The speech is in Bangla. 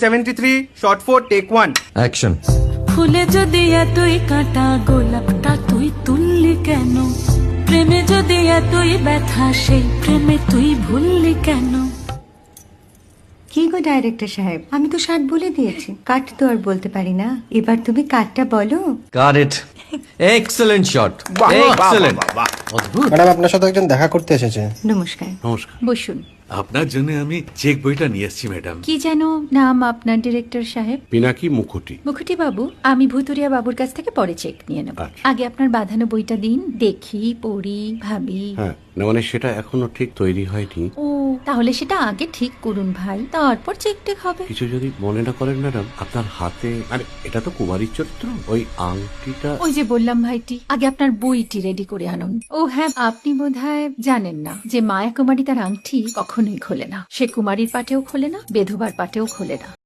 73, shot 4, take 1. অ্যাকশন। ফুলে যদি এতই কাঁটা গোলাপটা তুই তুললি কেন? প্রেমে যদি এতই ব্যথা সেই প্রেমে তুই ভুললি কেন? কি গো ডাইরেক্টর সাহেব, আমি তো 60 বলে দিয়েছি, কাট তো আর বলতে পারি না, এবার তুমি কাটটা বলো। Got it. Excellent shot, excellent. Madam আপনার সাথে একজন দেখা করতে এসেছে। নমস্কার। নমস্কার। বসুন। আপনার জন্য আমি চেক বইটা নিয়ে এসেছি ম্যাডাম। কি যেন নাম আপনার ডিরেক্টর সাহেব? পিনাকি মুখোটি। মুখুটি বাবু, আমি ভুতুরিয়া বাবুর কাছ থেকে পরে চেক নিয়ে নেব। আচ্ছা। আগে আপনার বাঁধানো বইটা দিন, দেখি, পড়ি, ভাবি। হ্যাঁ, না মানে সেটা এখনো ঠিক তৈরি হয়নি। ও, তাহলে সেটা আগে ঠিক করুন ভাই, তারপর চেক টেক হবে। কিছু যদি মনে না করেন ম্যাডাম, আপনার হাতে, আরে এটা তো কুমারীর চরিত্র, ওই আংটিটা। ওই যে বললাম ভাইটি, আগে আপনার বইটি রেডি করে আনুন। ও হ্যাঁ, আপনি বোধহয় জানেন না যে মায়া কুমারী তার আংটি কখনোই খোলে না। সে কুমারীর পাটেও খোলে না, বেধবার পাটেও খোলে না।